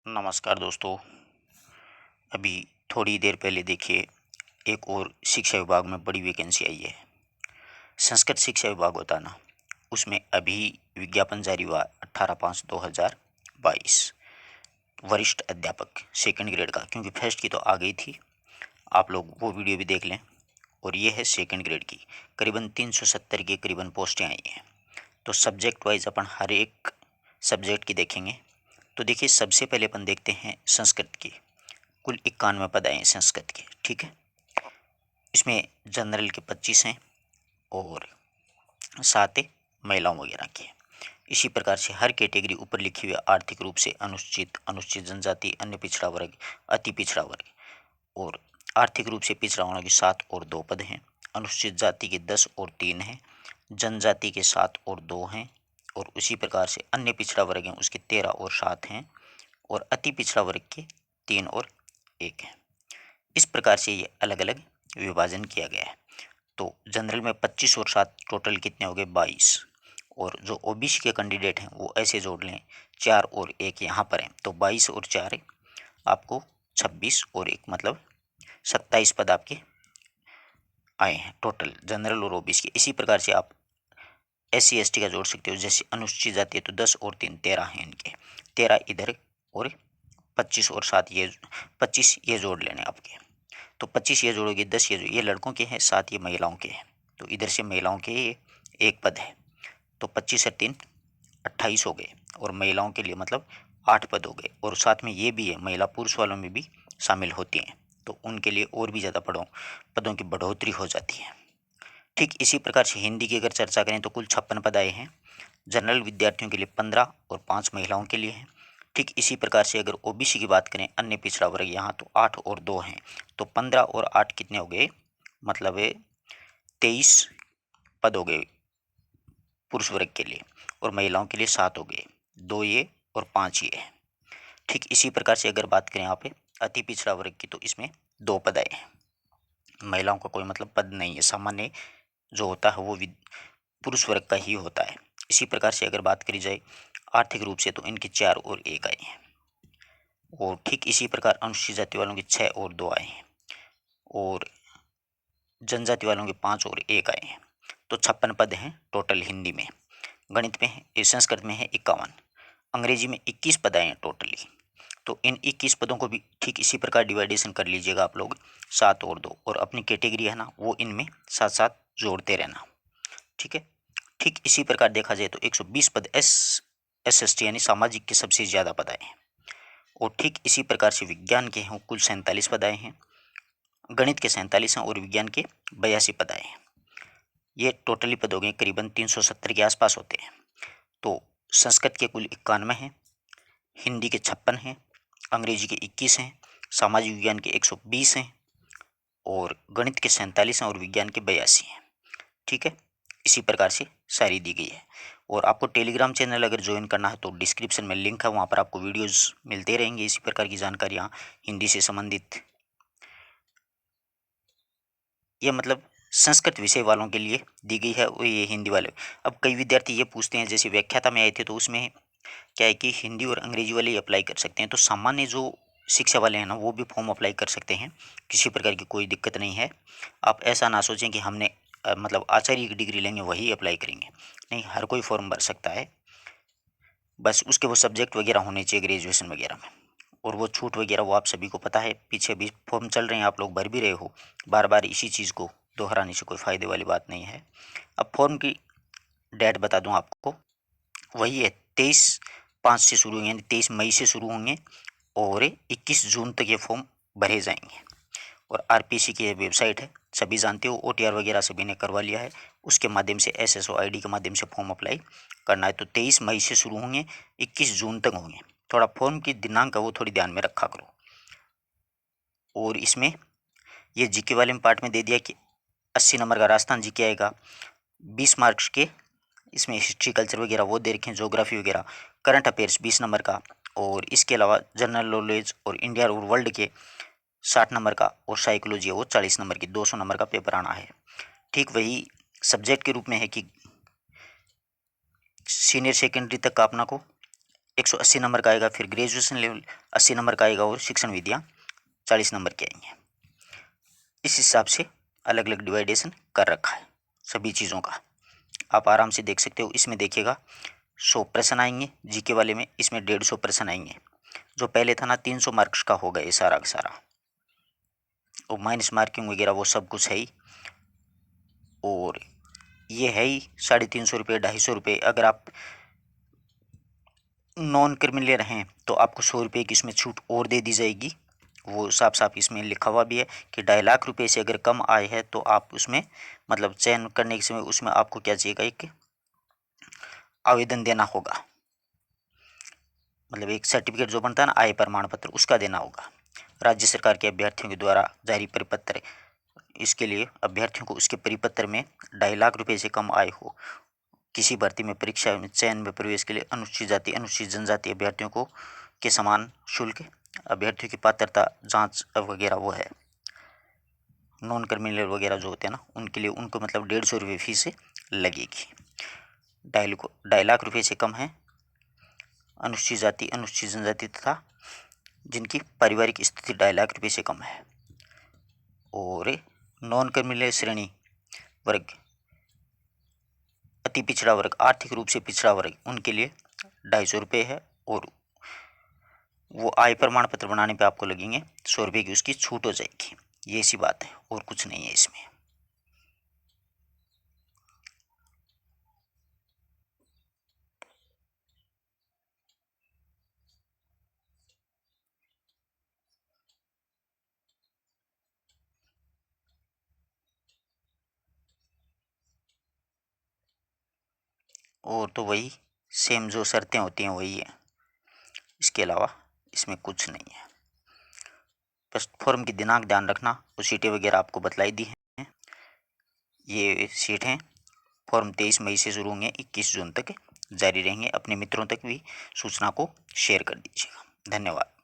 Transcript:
नमस्कार दोस्तों। अभी थोड़ी देर पहले देखिए एक और शिक्षा विभाग में बड़ी वैकेंसी आई है। संस्कृत शिक्षा विभाग होता है ना, उसमें अभी विज्ञापन जारी हुआ 18/5/2022 वरिष्ठ अध्यापक सेकंड ग्रेड का, क्योंकि फर्स्ट की तो आ गई थी। आप लोग वो वीडियो भी देख लें। और ये है सेकंड ग्रेड की, करीबन 370 की करीबन पोस्टें आई हैं। तो सब्जेक्ट वाइज अपन हर एक सब्जेक्ट की देखेंगे। तो देखिए सबसे पहले अपन देखते हैं संस्कृत की। कुल 91 पद आए हैं संस्कृत के, ठीक है। इसमें जनरल के 25 हैं और 7 महिलाओं वगैरह के। इसी प्रकार से हर कैटेगरी ऊपर लिखी हुई आर्थिक रूप से अनुसूचित, अनुसूचित जनजाति, अन्य पिछड़ा वर्ग, अति पिछड़ा वर्ग और आर्थिक रूप से पिछड़ा होने के 7 और 2 पद हैं। अनुसूचित जाति के 10 और 3 हैं। जनजाति के 7 और 2 हैं। और उसी प्रकार से अन्य पिछड़ा वर्ग हैं, उसके 13 और 7 हैं। और अति पिछड़ा वर्ग के 3 और 1 हैं। इस प्रकार से ये अलग अलग विभाजन किया गया है। तो जनरल में 25 और 7 टोटल कितने हो गए, 22। और जो ओबीसी के कैंडिडेट हैं वो ऐसे जोड़ लें, 4 और 1 यहाँ पर हैं, तो 22 और 4 आपको 26 और 1 मतलब 27 पद आपके आए हैं टोटल जनरल और ओबीसी के। इसी प्रकार से आप SC ST का जोड़ सकते हो। जैसे अनुसूचित जाति है तो 10 और 3 13 हैं इनके, 13 इधर और 25 और 7 ये 25 ये जोड़ लेने आपके। तो 25 ये जोड़ोगे, 10 ये लड़कों के हैं, 7 ये महिलाओं के हैं। तो इधर से महिलाओं के ये 1 पद है, तो 25 और 3 28 हो गए। और महिलाओं के लिए मतलब 8 पद हो गए। और साथ में ये भी है, महिला पुरुष वालों में भी शामिल होती हैं, तो उनके लिए और भी ज़्यादा पदों की बढ़ोतरी हो जाती है। ठीक इसी प्रकार से हिंदी की अगर चर्चा करें तो कुल 56 पद आए हैं। जनरल विद्यार्थियों के लिए 15 और 5 महिलाओं के लिए हैं। ठीक इसी प्रकार से अगर ओबीसी की बात करें, अन्य पिछड़ा वर्ग, यहाँ तो 8 और 2 हैं, तो 15 और 8 कितने हो गए, मतलब 23 पद हो गए पुरुष वर्ग के लिए। और महिलाओं के लिए 7 हो गए, 2 ये और 5 ये है। ठीक इसी प्रकार से अगर बात करें यहाँ पे अति पिछड़ा वर्ग की, तो इसमें 2 पद आए हैं। महिलाओं का कोई मतलब पद नहीं है, सामान्य जो होता है वो पुरुष वर्ग का ही होता है। इसी प्रकार से अगर बात करी जाए आर्थिक रूप से, तो इनके 4 और 1 आए हैं। और ठीक इसी प्रकार अनुसूचित जाति वालों के 6 और 2 आए हैं। और जनजाति वालों के 5 और 1 आए हैं। तो 56 पद हैं टोटल हिंदी में। गणित में है, संस्कृत में है 51। अंग्रेजी में 21 पद आए हैं टोटली। तो इन 21 पदों को भी ठीक इसी प्रकार डिवाइडेशन कर लीजिएगा आप लोग, 7 और 2, और अपनी कैटेगरी है ना वो इनमें साथ साथ जोड़ते रहना, ठीक है। ठीक इसी प्रकार देखा जाए तो 120 पद SST यानी सामाजिक के सबसे ज़्यादा पद आए हैं। और ठीक इसी प्रकार से विज्ञान के हैं कुल 47 पद आए हैं, गणित के 47 हैं और विज्ञान के 82 पद आए हैं। ये टोटली पद हो गए करीबन 370 के आसपास होते हैं। तो संस्कृत के कुल 91 हैं, हिंदी के 56 हैं, अंग्रेजी के 21 हैं, सामाजिक विज्ञान के 120 हैं और गणित के 47 हैं और विज्ञान के 82 हैं, ठीक है। इसी प्रकार से सारी दी गई है। और आपको टेलीग्राम चैनल अगर ज्वाइन करना है तो डिस्क्रिप्शन में लिंक है, वहाँ पर आपको वीडियोस मिलते रहेंगे इसी प्रकार की जानकारियाँ हिंदी से संबंधित। ये मतलब संस्कृत विषय वालों के लिए दी गई है, वो ये हिंदी वाले। अब कई विद्यार्थी ये पूछते हैं, जैसे व्याख्याता में आए थे तो उसमें क्या है कि हिंदी और अंग्रेजी वाले ही अप्लाई कर सकते हैं। तो सामान्य जो शिक्षा वाले हैं ना वो भी फॉर्म अप्लाई कर सकते हैं, किसी प्रकार की कोई दिक्कत नहीं है। आप ऐसा ना सोचें कि हमने मतलब आचार्य की डिग्री लेंगे वही अप्लाई करेंगे, नहीं, हर कोई फॉर्म भर सकता है। बस उसके वो सब्जेक्ट वगैरह होने चाहिए ग्रेजुएशन वगैरह में। और वो छूट वगैरह वो आप सभी को पता है, पीछे भी फॉर्म चल रहे हैं, आप लोग भर भी रहे हो। बार बार इसी चीज़ को दोहराने से कोई फ़ायदे वाली बात नहीं है। अब फॉर्म की डेट बता दूं आपको, वही है 23/5 से शुरू होंगे, यानी 23 मई से शुरू होंगे और 21 जून तक ये फॉर्म भरे जाएंगे। और आरपीसी की वेबसाइट है, सभी जानते हो, OTR वगैरह सभी ने करवा लिया है, उसके माध्यम से SSO ID के माध्यम से फॉर्म अप्लाई करना है। तो 23 मई से शुरू होंगे, 21 जून तक होंगे। थोड़ा फॉर्म की दिनांक है वो थोड़ी ध्यान में रखा करो। और इसमें ये जीके वाले में पार्ट में दे दिया कि 80 नंबर का राजस्थान जीके आएगा, 20 मार्क्स के इसमें हिस्ट्री कल्चर वगैरह वो दे रखे हैं, ज्योग्राफी वगैरह, करंट अफेयर्स 20 नंबर का, और इसके अलावा जनरल नॉलेज और इंडिया और वर्ल्ड के 60 नंबर का, और साइकोलॉजी है वो 40 नंबर की, 200 नंबर का पेपर आना है। ठीक वही सब्जेक्ट के रूप में है कि सीनियर सेकेंडरी तक का अपना को 180 नंबर का आएगा, फिर ग्रेजुएशन लेवल 80 नंबर का आएगा और शिक्षण विधियाँ 40 नंबर की आएंगी। इस हिसाब से अलग अलग डिवाइडेशन कर रखा है सभी चीज़ों का, आप आराम से देख सकते हो। इसमें देखिएगा 100 प्रश्न आएंगे जीके वाले में, इसमें 150 प्रश्न आएंगे। जो पहले था ना 300 मार्क्स का होगा ये सारा का सारा, और माइनस मार्किंग वगैरह वो सब कुछ है ही। और ये है ही 350 रुपये 250 रुपये। अगर आप नॉन क्रिमिनल हैं तो आपको 100 रुपये की इसमें छूट और दे दी जाएगी। वो साफ साफ इसमें लिखा हुआ भी है कि 2.5 लाख रुपये से अगर कम आए है तो आप उसमें मतलब चयन करने के समय उसमें आपको क्या चाहिएगा, एक आवेदन देना होगा, मतलब एक सर्टिफिकेट जो बनता है ना आय प्रमाण पत्र, उसका देना होगा। राज्य सरकार के अभ्यर्थियों के द्वारा जारी परिपत्र, इसके लिए अभ्यर्थियों को उसके परिपत्र में 2.5 लाख रुपये से कम आय हो, किसी भर्ती में परीक्षा में चयन में प्रवेश के लिए अनुसूचित जाति अनुसूचित जनजाति अभ्यर्थियों को के समान शुल्क, अभ्यर्थियों की पात्रता जांच वगैरह वो है, नॉन क्रिमिनल वगैरह जो होते हैं ना उनके लिए उनको मतलब 150 रुपये फीस लगेगी। 2.5 लाख रुपये से कम है अनुसूचित जाति अनुसूचित जनजाति तथा जिनकी पारिवारिक स्थिति 2.5 लाख रुपये से कम है। और नॉन क्रिमिनल श्रेणी वर्ग, अति पिछड़ा वर्ग, आर्थिक रूप से पिछड़ा वर्ग, उनके लिए 250 रुपये है। और वो आय प्रमाण पत्र बनाने पे आपको लगेंगे 100 रुपये की उसकी छूट हो जाएगी। ये सी बात है और कुछ नहीं है इसमें। और तो वही सेम जो शर्तें होती हैं वही है, इसके अलावा इसमें कुछ नहीं है। बस फॉर्म की दिनांक ध्यान रखना, और सीटें वगैरह आपको बतलाई दी हैं। ये सीट हैं, फॉर्म 23 मई से शुरू होंगे, 21 जून तक जारी रहेंगे। अपने मित्रों तक भी सूचना को शेयर कर दीजिएगा। धन्यवाद।